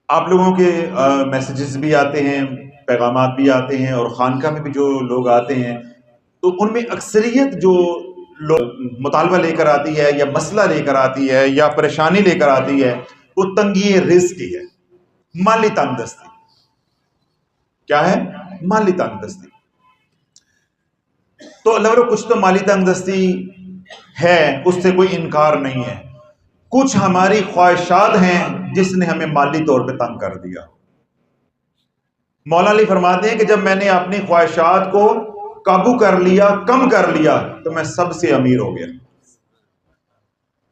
آپ لوگوں کے میسیجز بھی آتے ہیں، پیغامات بھی آتے ہیں، اور خانقاہ میں بھی جو لوگ آتے ہیں تو ان میں اکثریت جو مطالبہ لے کر آتی ہے یا مسئلہ لے کر آتی ہے یا پریشانی لے کر آتی ہے وہ تنگی رزق کی ہے، مالی تنگ دستی۔ کیا ہے؟ مالی تنگ دستی۔ تو اللہ والوں کچھ تو مالی تنگ دستی ہے، اس سے کوئی انکار نہیں ہے، کچھ ہماری خواہشات ہیں جس نے ہمیں مالی طور پہ تنگ کر دیا۔ مولا علی فرماتے ہیں کہ جب میں نے اپنی خواہشات کو قابو کر لیا، کم کر لیا، تو میں سب سے امیر ہو گیا،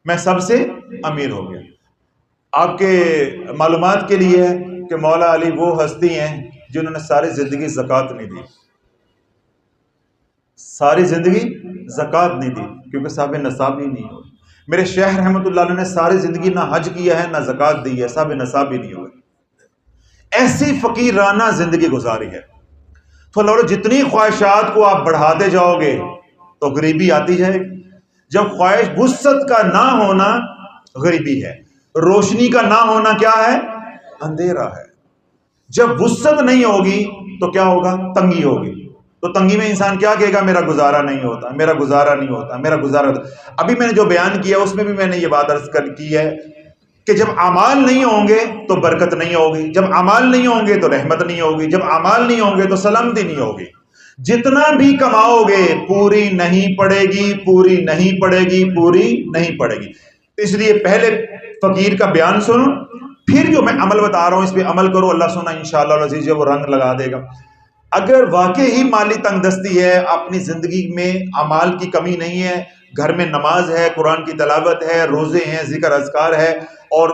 میں سب سے امیر ہو گیا۔ آپ کے معلومات کے لیے ہے کہ مولا علی وہ ہستی ہیں جنہوں نے ساری زندگی زکوٰۃ نہیں دی، ساری زندگی زکوٰۃ نہیں دی، کیونکہ صاحب نصاب ہی نہیں ہوئے۔ میرے شیخ رحمۃ اللہ علیہ نے ساری زندگی نہ حج کیا ہے نہ زکوٰۃ دی ہے، صاحب نصاب ہی نہیں ہوئے، ایسی فقیرانہ زندگی گزاری ہے۔ تو اللہ جتنی خواہشات کو آپ بڑھاتے جاؤ گے تو غریبی آتی جائے گی۔ جب خواہش وسعت کا نہ ہونا غریبی ہے، روشنی کا نہ ہونا کیا ہے؟ اندھیرا ہے۔ جب وسعت نہیں ہوگی تو کیا ہوگا؟ تنگی ہوگی۔ تو تنگی میں انسان کیا کہے گا؟ میرا گزارا نہیں ہوتا، میرا گزارا نہیں ہوتا، میرا گزارا ہوتا۔ ابھی میں نے جو بیان کیا اس میں بھی میں نے یہ بات عرض کی ہے کہ جب اعمال نہیں ہوں گے تو برکت نہیں ہوگی، جب اعمال نہیں ہوں گے تو رحمت نہیں ہوگی، جب اعمال نہیں ہوں گے تو سلامتی نہیں ہوگی۔ جتنا بھی کماؤ گے پوری نہیں پڑے گی، پوری نہیں پڑے گی، پوری نہیں پڑے گی۔ اس لیے پہلے فقیر کا بیان سنو، پھر جو میں عمل بتا رہا ہوں اس پہ عمل کرو، اللہ سنا انشاءاللہ العزیز وہ رنگ لگا دے گا۔ اگر واقعی مالی تنگ دستی ہے، اپنی زندگی میں اعمال کی کمی نہیں ہے، گھر میں نماز ہے، قرآن کی تلاوت ہے، روزے ہیں، ذکر اذکار ہے، اور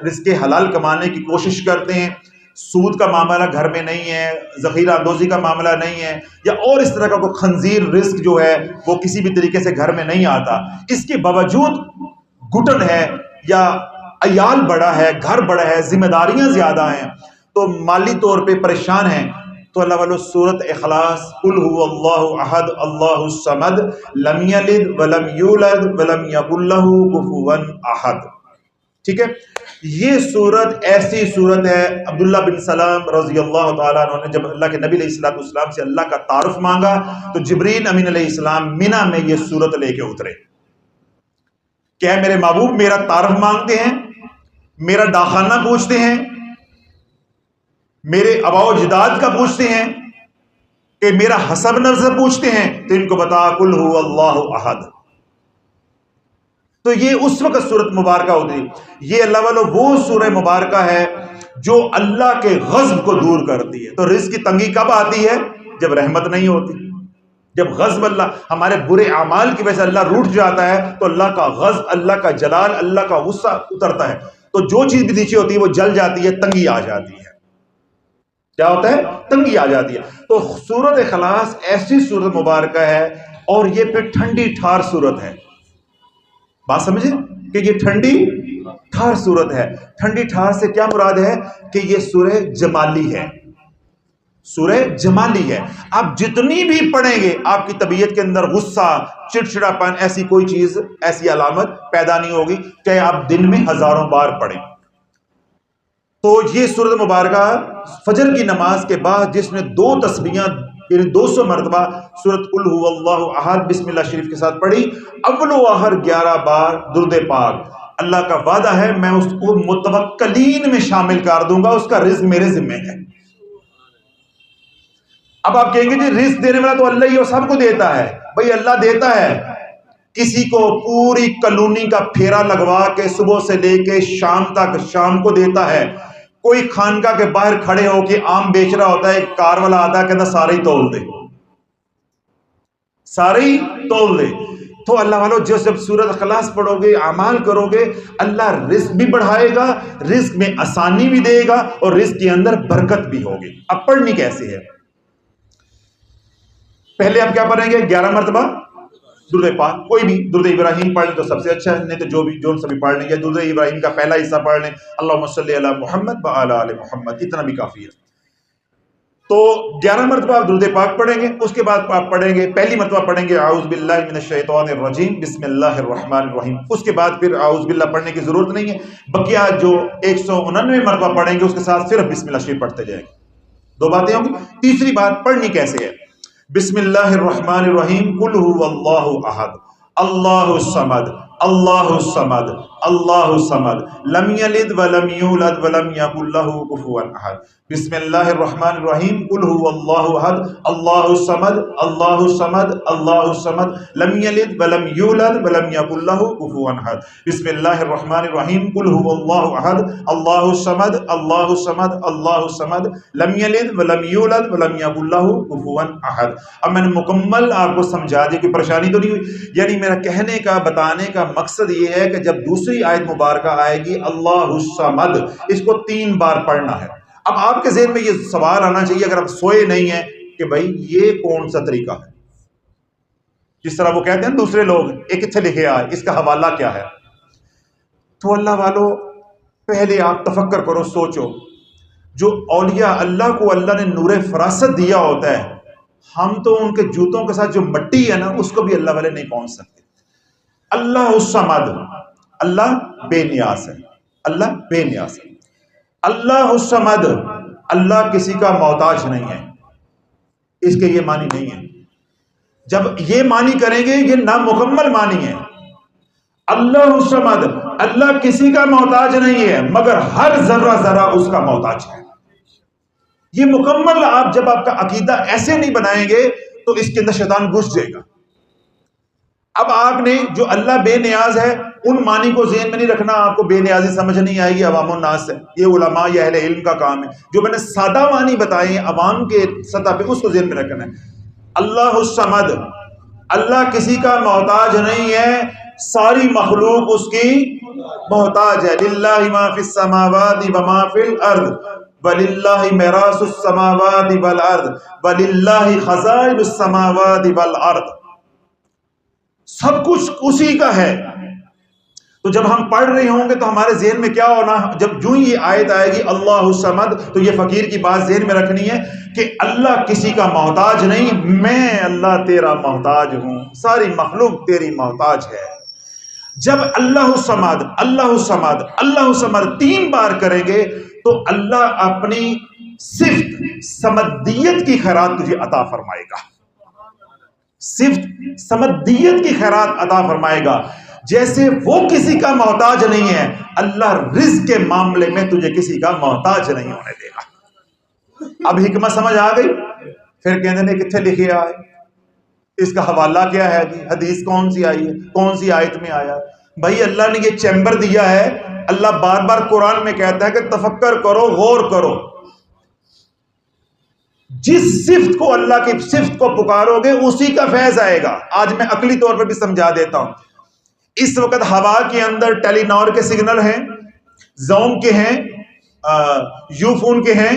رزق حلال کمانے کی کوشش کرتے ہیں، سود کا معاملہ گھر میں نہیں ہے، ذخیرہ اندوزی کا معاملہ نہیں ہے، یا اور اس طرح کا کوئی خنزیر رزق جو ہے وہ کسی بھی طریقے سے گھر میں نہیں آتا، اس کے باوجود گھٹن ہے یا عیال بڑا ہے، گھر بڑا ہے، ذمہ داریاں زیادہ ہیں، تو مالی طور پہ پریشان ہیں، تو اللہ والو سورت اخلاص قل هو اللہ احد اللہ الصمد لم یلد ولم یولد ولم یکن لہ کفوا احد، ٹھیک ہے؟ یہ سورت ایسی سورت ہے، عبداللہ بن سلام رضی اللہ تعالیٰ عنہ نے جب اللہ کے نبی علیہ السلام سے اللہ کا تعارف مانگا تو جبرائیل امین علیہ السلام منی میں یہ سورت لے کے اترے کہ اے میرے محبوب میرا تعارف مانگتے ہیں، میرا ڈاخانہ پوچھتے ہیں، میرے آباء و اجداد کا پوچھتے ہیں، کہ میرا حسب نسب پوچھتے ہیں، تو ان کو بتا قل هو اللہ احد۔ تو یہ اس وقت سورت مبارکہ ہوتی ہے، یہ اللہ والو وہ سورہ مبارکہ ہے جو اللہ کے غضب کو دور کرتی ہے۔ تو رزق کی تنگی کب آتی ہے؟ جب رحمت نہیں ہوتی، جب غضب اللہ ہمارے برے اعمال کی وجہ سے اللہ روٹھ جاتا ہے تو اللہ کا غضب، اللہ کا جلال، اللہ کا غصہ اترتا ہے، تو جو چیز بھی نیچے ہوتی ہے وہ جل جاتی ہے، تنگی آ جاتی ہے۔ کیا ہوتا ہے؟ تنگی آ جاتی ہے۔ تو سورت اخلاص ایسی سورت مبارکہ ہے، اور یہ پھر ٹھنڈی ٹھار سورت ہے۔ بات سمجھے کہ یہ ٹھنڈی ٹھار سورت ہے۔ ٹھنڈی ٹھار سے کیا مراد ہے؟ کہ یہ سورہ جمالی ہے، سورہ جمالی ہے۔ آپ جتنی بھی پڑھیں گے آپ کی طبیعت کے اندر غصہ، چڑچڑاپن، ایسی کوئی چیز، ایسی علامت پیدا نہیں ہوگی، چاہے آپ دن میں ہزاروں بار پڑھیں۔ تو یہ سورت مبارکہ فجر کی نماز کے بعد جس نے 2 تسبیحاں یعنی 200 مرتبہ سورت قل هو اللہ احد بسم اللہ شریف کے ساتھ پڑھی، اول و آخر 11 بار درود پاک، اللہ کا وعدہ ہے میں اس کو متوکلین میں شامل کر دوں گا، اس کا رزق میرے ذمہ ہے۔ اب آپ کہیں گے جی رزق دینے والا تو اللہ ہی سب کو دیتا ہے، بھئی اللہ دیتا ہے، کسی کو پوری کالونی کا پھیرا لگوا کے صبح سے لے کے شام تک شام کو دیتا ہے، کوئی خانقاہ کے باہر کھڑے ہو کے آم بیچ رہا ہوتا ہے، ایک کار والا آتا ہے کہتا سارے ہی تول دے، سارے ہی تول دے۔ تو اللہ والو جب سورت اخلاص پڑھو گے، اعمال کرو گے، اللہ رزق بھی بڑھائے گا، رزق میں آسانی بھی دے گا، اور رزق کے اندر برکت بھی ہوگی۔ اب پڑھنی کیسے ہے؟ پہلے ہم کیا پڑھیں گے؟ 11 مرتبہ درود پاک، کوئی بھی درود ابراہیم پڑھ لیں تو سب سے اچھا ہے، نہیں تو جو سبھی پڑھ لیں، یا درود ابراہیم کا پہلا حصہ پڑھ لیں، اللہم صلی علی محمد وعلی آل محمد، اتنا بھی کافی ہے۔ تو 11 مرتبہ آپ درود پاک پڑھیں گے، اس کے بعد آپ پڑھیں گے، پہلی مرتبہ پڑھیں گے اعوذ باللہ من الشیطان الرجیم بسم اللہ الرحمن الرحیم، اس کے بعد پھر اعوذ باللہ پڑھنے کی ضرورت نہیں ہے، بقیہ جو 199 مرتبہ پڑھیں گے اس کے ساتھ صرف بسم اللہ شریف پڑھتے جائیں گے۔ دو باتیں ہوں گی۔ تیسری بات پڑھنی کیسے ہے؟ بسم اللہ الرحمن الرحیم قل هو اللہ احد اللہ الصمد اللہ الصمد اللہ الصمد لم یلد ولم یولد ولم یکن لہ کفوا احد۔ بسم اللہ الرحمن الرحیم قل هو اللہ احد اللہ الصمد اللہ الصمد اللہ الصمد لم یلد ولم یولد ولم یکن لہ کفوا احد۔ بسم اللہ الرحمن الرحیم قل هو اللہ احد اللہ الصمد اللہ الصمد اللہ الصمد لم یلد ولم یولد ولم یکن لہ کفوا احد۔ اب میں نے مکمل آپ کو سمجھا دی، کوئی پریشانی تو نہیں ہوئی؟ یعنی میرا کہنے کا بتانے کا مقصد یہ ہے کہ جب دوسری آیت مبارکہ آئے گی اللہ الصمد، اس کو 3 بار پڑھنا ہے۔ اب آپ کے ذہن میں یہ سوال آنا چاہیے اگر آپ سوئے نہیں ہیں کہ بھائی یہ کون سا طریقہ ہے؟ جس طرح وہ کہتے ہیں دوسرے لوگ ایک کتنے لکھے آئے، اس کا حوالہ کیا ہے؟ تو اللہ والو پہلے آپ تفکر کرو، سوچو، جو اولیاء اللہ کو اللہ نے نور فراست دیا ہوتا ہے، ہم تو ان کے جوتوں کے ساتھ جو مٹی ہے نا اس کو بھی اللہ والے نہیں پہنچ سکتے۔ اللہ الصمد، اللہ بے نیاز ہے، اللہ بے نیاز ہے۔ اللہ الصمد، اللہ کسی کا محتاج نہیں ہے، اس کے یہ معنی نہیں ہے۔ جب یہ معنی کریں گے یہ نامکمل معنی ہے۔ اللہ الصمد، اللہ کسی کا محتاج نہیں ہے مگر ہر ذرہ ذرہ اس کا محتاج ہے۔ یہ مکمل آپ جب آپ کا عقیدہ ایسے نہیں بنائیں گے تو اس کے اندر شیطان گھس جائے گا۔ اب آپ نے جو اللہ بے نیاز ہے ان معنی کو ذہن میں نہیں رکھنا، آپ کو بے نیازی سمجھ نہیں آئے گی، عوام الناس ہے، یہ علماء یا اہل علم کا کام ہے۔ جو میں نے سادہ معنی بتائے ہیں عوام کے سطح پہ اس کو ذہن میں رکھنا ہے۔ اللہ الصمد، اللہ کسی کا محتاج نہیں ہے، ساری مخلوق اس کی محتاج ہے۔ للہ ما فی السماوات وما فی الارض وَلِلَّهِ مِرَاثُ السَّمَاوَاتِ وَالْأَرْضِ وَلِلَّهِ خَزَائِنُ السَّمَاوَاتِ وَالْأَرْضِ، سب کچھ اسی کا ہے۔ تو جب ہم پڑھ رہے ہوں گے تو ہمارے ذہن میں کیا ہونا، جب جو ہی یہ آیت آئے گی اللہ الصمد تو یہ فقیر کی بات ذہن میں رکھنی ہے کہ اللہ کسی کا محتاج نہیں، میں اللہ تیرا محتاج ہوں، ساری مخلوق تیری محتاج ہے۔ جب اللہ الصمد اللہ الصمد اللہ الصمد 3 بار کریں گے تو اللہ اپنی صفت سمدیت کی خیرات تجھے عطا فرمائے گا، صفت سمدیت کی خیرات عطا فرمائے گا۔ جیسے وہ کسی کا محتاج نہیں ہے، اللہ رزق کے معاملے میں تجھے کسی کا محتاج نہیں ہونے دے گا۔ اب حکمت سمجھ آ گئی؟ پھر کہنے نے کتنے لکھے آئے، اس کا حوالہ کیا ہے جی، حدیث کون سی آئی ہے، کون سی آیت میں آیا؟ بھائی اللہ نے یہ چیمبر دیا ہے، اللہ بار بار قرآن میں کہتا ہے کہ تفکر کرو، غور کرو۔ جس صفت کو اللہ کی صفت کو پکارو گے اسی کا فیض آئے گا۔ آج میں عقلی طور پر بھی سمجھا دیتا ہوں۔ اس وقت ہوا کے اندر ٹیلی نار کے سگنل ہیں، زوم کے ہیں، یو فون کے ہیں،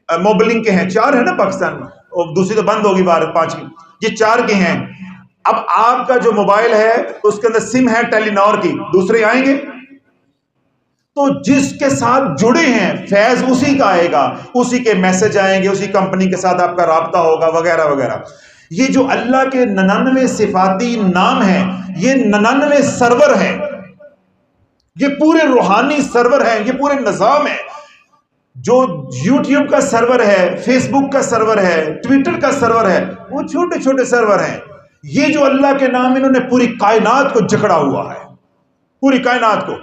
موبلنگ کے ہیں، 4 ہیں نا پاکستان میں، اور دوسری تو بند ہوگی 5 کی، یہ 4 کے ہیں۔ اب آپ کا جو موبائل ہے اس کے اندر سم ہے ٹیلی نار کی، دوسرے آئیں گے تو جس کے ساتھ جڑے ہیں فیض اسی کا آئے گا، اسی کے میسج آئیں گے، اسی کمپنی کے ساتھ آپ کا رابطہ ہوگا وغیرہ وغیرہ۔ یہ جو اللہ کے 99 صفاتی نام ہیں، یہ 99 سرور ہیں، یہ پورے روحانی سرور ہیں، یہ پورے نظام ہے۔ جو یوٹیوب کا سرور ہے، فیس بک کا سرور ہے، ٹویٹر کا سرور ہے، وہ چھوٹے چھوٹے سرور ہیں۔ یہ جو اللہ کے نام انہوں نے پوری کائنات کو جکڑا ہوا ہے، پوری کائنات کو۔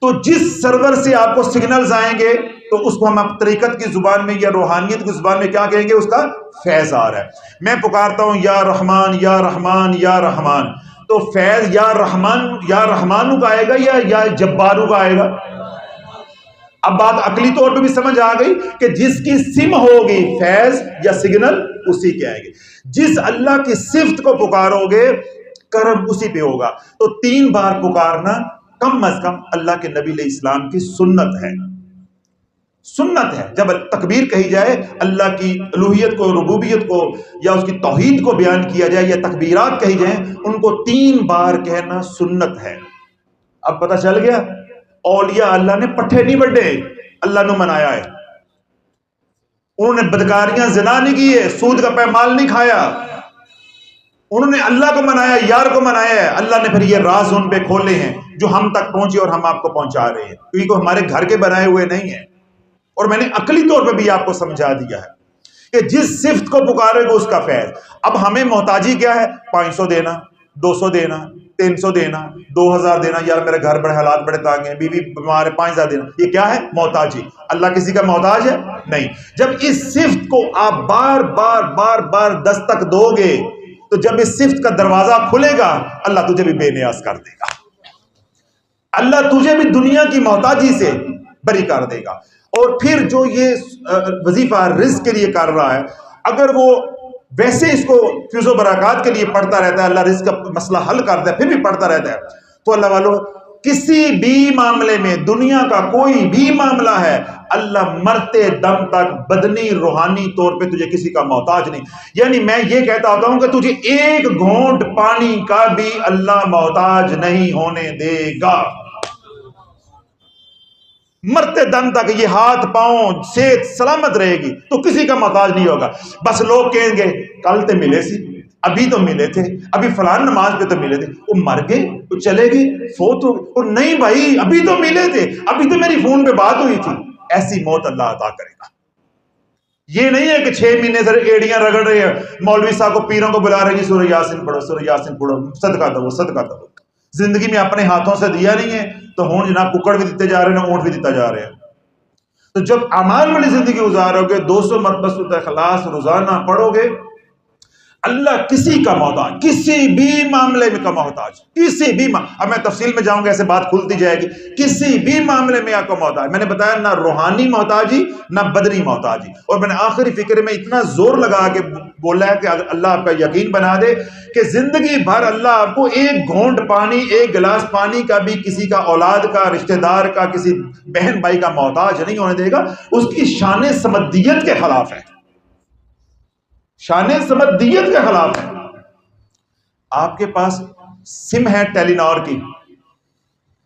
تو جس سرور سے آپ کو سگنلز آئیں گے تو اس کو ہم طریقت کی زبان میں یا روحانیت کی زبان میں کیا کہیں گے؟ اس کا فیض آ رہا ہے۔ میں پکارتا ہوں یا رحمان یا رحمان یا رحمان، تو فیض یا رحمانو کا آئے گا یا جبارو کا آئے گا؟ اب بات عقلی طور پہ بھی سمجھ آ گئی کہ جس کی سم ہوگی فیض یا سگنل اسی کے آئے گے۔ جس اللہ کی صفت کو پکارو گے کرم اسی پہ ہوگا۔ تو 3 بار پکارنا کم از کم اللہ کے نبی علیہ السلام کی سنت ہے، سنت ہے۔ جب تکبیر کہی جائے، اللہ کی الوہیت کو، ربوبیت کو یا اس کی توحید کو بیان کیا جائے یا تکبیرات کہی جائیں، ان کو 3 بار کہنا سنت ہے۔ اب پتہ چل گیا اولیاء اللہ نے پٹھے نہیں بڑھے، اللہ نے منایا ہے۔ انہوں نے بدکاریاں زنا نہیں کیے، سود کا پایمال نہیں کھایا، انہوں نے اللہ کو منایا، یار کو منایا ہے۔ اللہ نے پھر یہ راز ان پہ کھولے ہیں جو ہم تک پہنچے اور ہم آپ کو پہنچا رہے ہیں، کیونکہ ہمارے گھر کے بنائے ہوئے نہیں ہیں۔ اور میں نے عقلی طور پہ بھی آپ کو سمجھا دیا ہے کہ جس صفت کو پکارے گا اس کا فیض۔ اب ہمیں محتاجی کیا ہے؟ 500 دینا، 200 دینا، 300 دینا، 2000 دینا، یار میرے گھر بڑے حالات بڑے تانگ ہیں، بیوی بیمار ہے، 5000 دینا، یہ کیا ہے؟ محتاجی۔ اللہ کسی کا محتاج ہے؟ نہیں۔ جب اس صفت کو آپ بار بار بار بار دستک دو گے تو جب اس صفت کا دروازہ کھلے گا اللہ تجھے بھی بے نیاز کر دے گا، اللہ تجھے بھی دنیا کی محتاجی سے بری کر دے گا۔ اور پھر جو یہ وظیفہ رزق کے لیے کر رہا ہے، اگر وہ ویسے اس کو فیض و برکات کے لیے پڑھتا رہتا ہے، اللہ رزق کا مسئلہ حل کرتا ہے، پھر بھی پڑھتا رہتا ہے، تو اللہ والو کسی بھی معاملے میں، دنیا کا کوئی بھی معاملہ ہے، اللہ مرتے دم تک بدنی روحانی طور پہ تجھے کسی کا محتاج نہیں۔ یعنی میں یہ کہتا ہوتا ہوں کہ تجھے ایک گھونٹ پانی کا بھی اللہ محتاج نہیں ہونے دے گا۔ مرتے دم تک یہ ہاتھ پاؤں صحت سلامت رہے گی تو کسی کا محتاج نہیں ہوگا۔ بس لوگ کہیں گے کل تے ملے سی، ابھی تو ملے تھے، ابھی فلان نماز پہ تو ملے تھے، وہ مر گئے، وہ چلے گئے، فوت ہو گئے، اور نہیں بھائی ابھی تو ملے تھے، ابھی تو میری فون پہ بات ہوئی تھی۔ ایسی موت اللہ عطا کرے گا۔ یہ نہیں ہے کہ 6 مہینے سے ایڑیاں رگڑ رہے ہیں، مولوی صاحب کو پیروں کو بلا رہے ہیں، سورہ یاسین پڑھو، سورہ یاسین پڑھو، صدقہ دو، صدقہ دو۔ زندگی میں اپنے ہاتھوں سے دیا نہیں ہے تو ہون جناب ککڑ بھی دیتے جا رہے ہیں، اونٹ بھی دیتا جا رہے ہیں۔ تو جب اعمال والی زندگی گزارو گے، 200 مرتبہ سورۃ اخلاص روزانہ پڑھو گے، اللہ کسی کا محتاج، کسی بھی معاملے میں کا محتاج، کسی بھی اب میں تفصیل میں جاؤں گا، ایسے بات کھلتی جائے گی، کسی بھی معاملے میں آپ کو محتاج۔ میں نے بتایا نہ روحانی محتاجی نہ بدنی محتاجی، اور میں نے آخری فکر میں اتنا زور لگا کے بولا ہے کہ اللہ آپ کا یقین بنا دے کہ زندگی بھر اللہ آپ کو ایک گھونٹ پانی، ایک گلاس پانی کا بھی کسی کا اولاد کا، رشتہ دار کا، کسی بہن بھائی کا محتاج نہیں ہونے دے گا۔ اس کی شان صمدیت کے خلاف ہے، شان صمدیت کے خلاف ہے۔ آپ کے پاس سم ہے ٹیلی نار کی،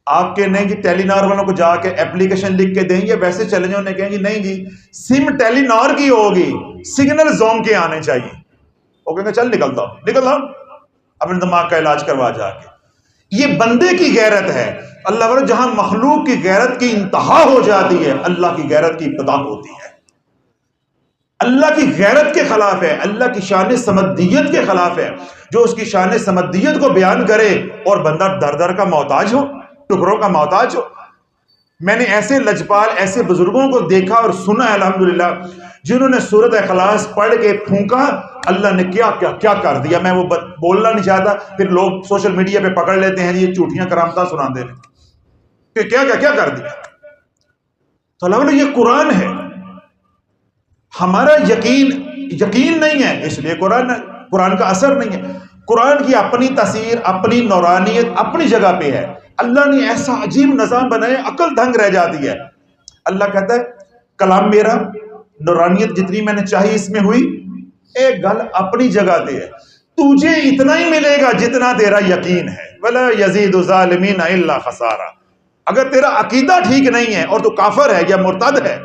آپ کے نہیں جی ٹیلی نار والوں کو جا کے اپلیکیشن لکھ کے دیں گے، ویسے چلے جاؤ، انہیں کہیں گے نہیں جی سم ٹیلی نار کی ہوگی، سگنل زوم کے آنے چاہیے۔ وہ کہیں گے چل نکلتا ہوں، نکل جاؤ اپنے دماغ کا علاج کروا جا کے۔ یہ بندے کی غیرت ہے۔ اللہ والوں جہاں مخلوق کی غیرت کی انتہا ہو جاتی ہے، اللہ کی غیرت کی ابتدا ہوتی ہے۔ اللہ کی غیرت کے خلاف ہے، اللہ کی شان صمدیت کے خلاف ہے۔ جو اس کی شان صمدیت کو بیان کرے اور بندہ در در کا محتاج ہو، ٹکڑوں کا محتاج ہو۔ میں نے ایسے لجپال، ایسے بزرگوں کو دیکھا اور سنا ہے الحمدللہ، جنہوں نے سورۃ اخلاص پڑھ کے پھونکا، اللہ نے کیا کیا کیا کر دیا۔ میں وہ بولنا نہیں چاہتا، پھر لوگ سوشل میڈیا پہ پکڑ لیتے ہیں یہ جھوٹیاں کرامتیں سناتے ہیں کہ کیا کیا کیا کر دیا۔ تو اللہ یہ قرآن ہے، ہمارا یقین نہیں ہے، اس لیے قرآن کا اثر نہیں ہے۔ قرآن کی اپنی تاثیر، اپنی نورانیت اپنی جگہ پہ ہے۔ اللہ نے ایسا عجیب نظام بنایا، عقل دھنگ رہ جاتی ہے۔ اللہ کہتا ہے کلام میرا، نورانیت جتنی میں نے چاہی اس میں ہوئی، ایک گل اپنی جگہ پہ ہے، تجھے اتنا ہی ملے گا جتنا تیرا یقین ہے۔ وَلَا يَزِيدُ الظَّالِمِينَ إِلَّا خَسَارًا۔ اگر تیرا عقیدہ ٹھیک نہیں ہے اور تو کافر ہے یا مرتد ہے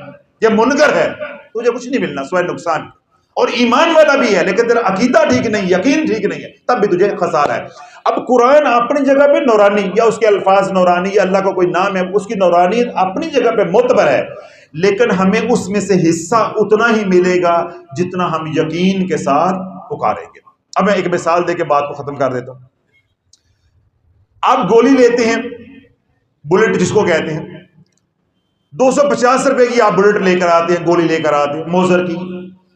یا منکر ہے، تجھے کچھ نہیں ملنا سوائے نقصان۔ اور ایمان والا بھی ہے لیکن تیرا عقیدہ ٹھیک نہیں، یقین ٹھیک نہیں ہے، تب بھی تجھے خسارہ ہے۔ اب قرآن اپنی جگہ پہ نورانی، یا اس کے الفاظ نورانی، یا اللہ کا کوئی نام ہے، اس کی نورانیت اپنی جگہ پہ معتبر ہے، لیکن ہمیں اس میں سے حصہ اتنا ہی ملے گا جتنا ہم یقین کے ساتھ پکاریں گے۔ اب میں ایک مثال دے کے بات کو ختم کر دیتا ہوں۔ آپ گولی لیتے ہیں، بلٹ جس کو کہتے ہیں، 250 روپے کی آپ بلٹ لے کر آتے ہیں، گولی لے کر آتے ہیں، موزر کی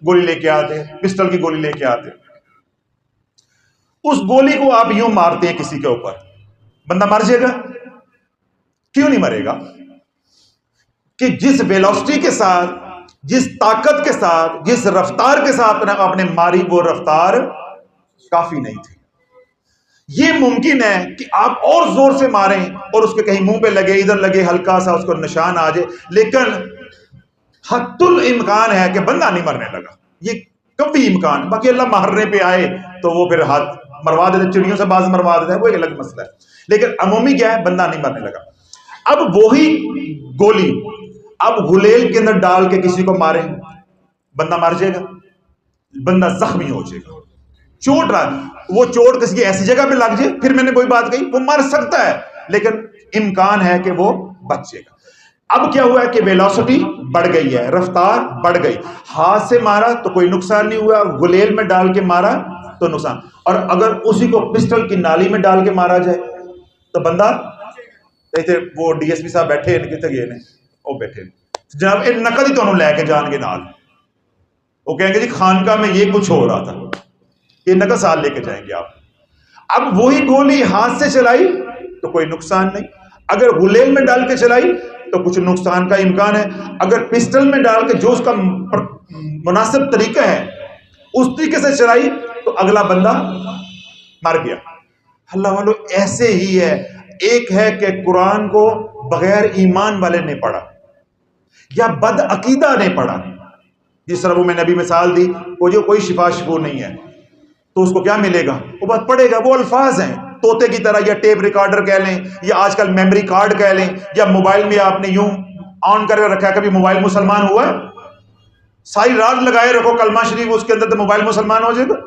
گولی لے کے آتے ہیں، پسٹل کی گولی لے کے آتے ہیں۔ اس گولی کو آپ یوں مارتے ہیں کسی کے اوپر، بندہ مر جائے گا؟ کیوں نہیں مرے گا؟ کہ جس ویلوسٹی کے ساتھ، جس طاقت کے ساتھ، جس رفتار کے ساتھ آپ نے ماری، وہ رفتار کافی نہیں تھی۔ یہ ممکن ہے کہ آپ اور زور سے ماریں اور اس کے کہیں منہ پہ لگے، ادھر لگے، ہلکا سا اس کو نشان آ جائے، لیکن حت الامکان ہے کہ بندہ نہیں مرنے لگا۔ یہ کبھی امکان، باقی اللہ مارنے پہ آئے تو وہ پھر ہاتھ مروا دیتے، چڑیوں سے باز مروا دیتا ہے، وہ ایک الگ مسئلہ ہے، لیکن عمومی کیا ہے، بندہ نہیں مرنے لگا۔ اب وہی گولی اب غلیل کے اندر ڈال کے کسی کو ماریں، بندہ مر جائے گا، بندہ زخمی ہو جائے گا، چوٹ رہا، وہ چوٹ کسی کی ایسی جگہ پہ لگ جائے، پھر میں نے وہی بات کہی، وہ مر سکتا ہے لیکن امکان ہے کہ وہ بچے گا۔ اب کیا ہوا ہے کہ ویلوسٹی بڑھ گئی ہے، رفتار بڑھ گئی، ہاتھ سے مارا تو کوئی نقصان نہیں ہوا، گلیل میں ڈال کے مارا تو نقصان، اور اگر اسی کو پسٹل کی نالی میں ڈال کے مارا جائے تو بندہ، وہ ڈی ایس پی صاحب بیٹھے ہیں، کتنے گئے نے، وہ بیٹھے جناب، یہ نقل ہی تو لے کے جان گے نال، وہ کہیں گے جی خانقاہ میں یہ کچھ ہو رہا تھا، یہ نقل سال لے کے جائیں گے آپ۔ اب وہی گولی ہاتھ سے چلائی تو کوئی نقصان نہیں، اگر گلیل میں ڈال کے چلائی تو کچھ نقصان کا امکان ہے، اگر پسٹل میں ڈال کے جو اس کا مناسب طریقہ ہے اس طریقے سے چلائی تو اگلا بندہ مر گیا۔ اللہ والو ایسے ہی ہے، ایک ہے کہ قرآن کو بغیر ایمان والے نے پڑھا یا بد عقیدہ نے پڑھا، جس طرح وہ میں نبی مثال دی، وہ جو کوئی شفا شفو نہیں ہے تو اس کو کیا ملے گا، وہ بات پڑھے گا، وہ الفاظ ہیں طوطے کی طرح، یا ٹیپ ریکارڈر کہہ لیں، یا آج کل میموری کارڈ کہہ لیں، یا موبائل میں آپ نے یوں آن کر رکھا ہے، کبھی موبائل مسلمان ہوا ہے؟ ساری رات لگائے رکھو کلمہ شریف اس کے اندر تو موبائل مسلمان ہو جائے گا،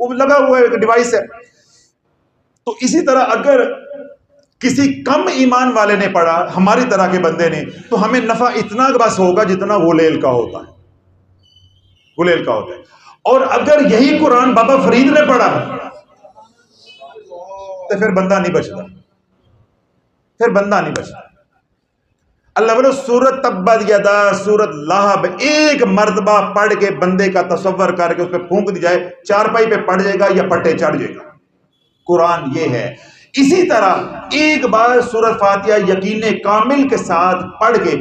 وہ لگا ہوا ہے، ایک ڈیوائس ہے۔ تو اسی طرح اگر کسی کم ایمان والے نے پڑھا، ہماری طرح کے بندے نے، تو ہمیں نفع اتنا بس ہوگا جتنا غلیل کا ہوتا ہے، غلیل کا ہوتا ہے۔ اور اگر یہی قرآن بابا فرید نے پڑھا تو پھر بندہ نہیں بچتا، پھر بندہ نہیں بچتا۔ اللہ بولو سورت تبت یدا، سورت لہب ایک مرتبہ پڑھ کے بندے کا تصور کر کے اس پہ پھونک دی جائے، چارپائی پہ پڑ جائے گا یا پٹے چڑھ جائے گا۔ قرآن یہ ہے۔ اسی طرح ایک بار سورۃ فاتحہ یقین کامل کے ساتھ پڑھ کے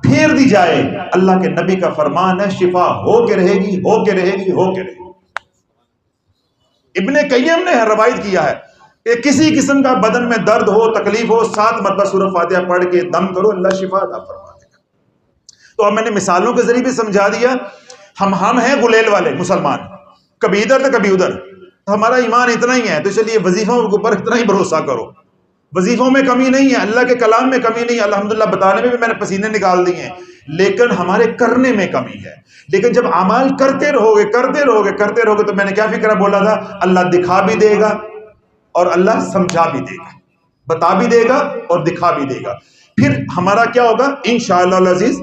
پھیر دی جائے، اللہ کے نبی کا فرمان ہے شفا ہو کے رہے گی، ہو کے رہے گی، ہو کے رہے گی۔ ابن قیم نے روایت کیا ہے کہ کسی قسم کا بدن میں درد ہو، تکلیف ہو، 7 مرتبہ سورۃ فاتحہ پڑھ کے دم کرو، اللہ شفا عطا فرما دے گا۔ تو اب میں نے مثالوں کے ذریعے بھی سمجھا دیا، ہم ہیں غلیل والے مسلمان، کبھی ادھر تو کبھی ادھر، ہمارا ایمان اتنا ہی ہے، تو چلیے وظیفوں کے اوپر اتنا ہی بھروسہ کرو، وظیفوں میں کمی نہیں ہے، اللہ کے کلام میں کمی نہیں ہے، الحمدللہ بتانے میں بھی میں نے پسینے نکال دیے ہیں، لیکن ہمارے کرنے میں کمی ہے۔ لیکن جب اعمال کرتے رہو گے کرتے رہو گے کرتے رہو گے، تو میں نے کیا فکرہ بولا تھا، اللہ دکھا بھی دے گا اور اللہ سمجھا بھی دے گا، بتا بھی دے گا اور دکھا بھی دے گا۔ پھر ہمارا کیا ہوگا انشاءاللہ العزیز،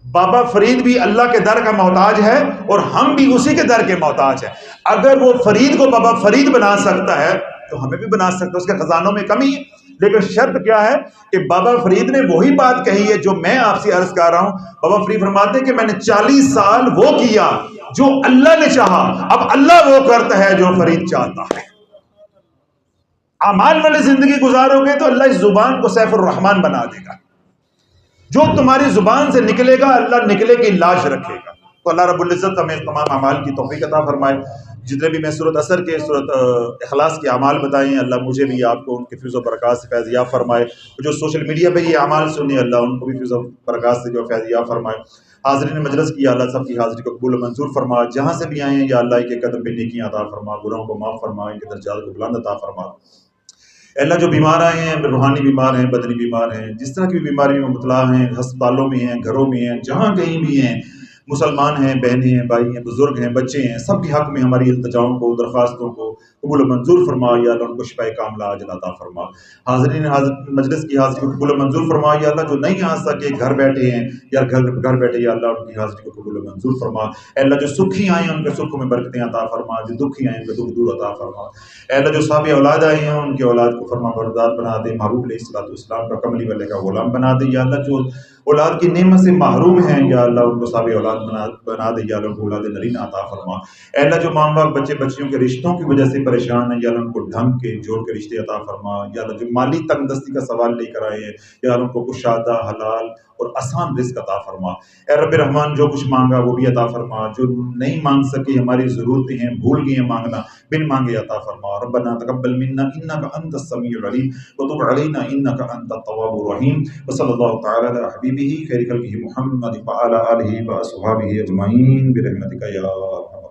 بابا فرید بھی اللہ کے در کا محتاج ہے اور ہم بھی اسی کے در کے محتاج ہیں۔ اگر وہ فرید کو بابا فرید بنا سکتا ہے تو ہمیں بھی بنا سکتا ہے، اس کے خزانوں میں کمی ہے، لیکن شرط کیا ہے کہ بابا فرید نے وہی بات کہی ہے جو میں آپ سے عرض کر رہا ہوں۔ بابا فرید فرماتے ہیں کہ میں نے 40 سال وہ کیا جو اللہ نے چاہا، اب اللہ وہ کرتا ہے جو فرید چاہتا ہے۔ اعمال والی زندگی گزارو گے تو اللہ اس زبان کو سیف الرحمن بنا دے گا، جو تمہاری زبان سے نکلے گا اللہ نکلے کی لاش رکھے گا۔ تو اللہ رب العزت ہمیں تمام اعمال کی توفیق عطا فرمائے۔ جتنے بھی میں سورۃ اثر کے، سورۃ اخلاص کے اعمال بتائے ہیں، اللہ مجھے بھی آپ کو ان کے فیض و برکات سے فیض یاب فرمائے، جو سوشل میڈیا پہ یہ اعمال سنی اللہ ان کو بھی فیض و برکات سے جو فیض یاب فرمائے۔ حاضرین مجلس کی اللہ سب کی حاضری کو قبول و منظور فرما، جہاں سے بھی آئے ہیں یا اللہ کے قدم پہ نیکیاں عطا فرما، گناہوں کو معاف فرما، ان کے درجات کو بلند عطا فرما۔ اے اللہ جو بیمار آئے ہیں، روحانی بیمار ہیں، بدنی بیمار ہیں، جس طرح کی بھی بیماری میں مبتلا ہیں، ہسپتالوں میں ہیں، گھروں میں ہیں، جہاں کہیں بھی ہیں، مسلمان ہیں، بہنیں ہیں، بھائی ہیں، بزرگ ہیں، بچے ہیں، سب کے حق میں ہماری التجاؤں کو، درخواستوں کو قبول و منظور فرما، یا اللہ ان کو شفاء کاملہ عاجل عطا فرما۔ حاضرین مجلس کی حاضری کو قبول و منظور فرما، یا اللہ جو نہیں آ سکے گھر بیٹھے ہیں یا گھر بیٹھے، یا اللہ ان کی حاضری کو قبول و منظور فرما۔ اے اللہ جو سکھی آئے ہیں ان کے سکھوں میں برکتیں عطا فرما، جو دکھی آئے ہیں ان کے دکھ دور عطا فرما۔ اے اللہ جو صاحب اولاد آئے ہیں ان کے اولاد کو فرما بردار بنا دے، محبوب علیہ الصلوۃ والسلام کا کملی والے کا غلام بنا دے۔ یا اللہ جو اولاد کی نعمت سے محروم ہیں یا اللہ ان کو صاحب اولاد بنا دے، یا اللہ ان کو اولاد نرین عطا فرما۔ اے اللہ جو ماں باپ بچے بچیوں کے رشتوں کی وجہ سے پریشان ہیں، یا اللہ ان کو ڈھنگ کے جوڑ کے رشتے عطا فرما۔ یا اللہ جو مالی تنگ دستی کا سوال لے کر آئے ہیں، یا اللہ ان کو کشادہ حلال اور آسان رزق عطا فرما۔ اے رب رحمان جو کچھ مانگا وہ بھی عطا فرما، جو نہیں مانگ سکے ہماری ضرورتیں ہیں، بھول گئے ہیں مانگنا، بن مانگے عطا فرما۔ ربنا تقبل منا انک انت السمیع العلیم وتب علینا انک انت التواب الرحیم، وصلی اللہ تعالی علی حبیبہ خیر خلقہ محمد وعلی آلہ واصحابہ اجمعین برحمتک یا ارحم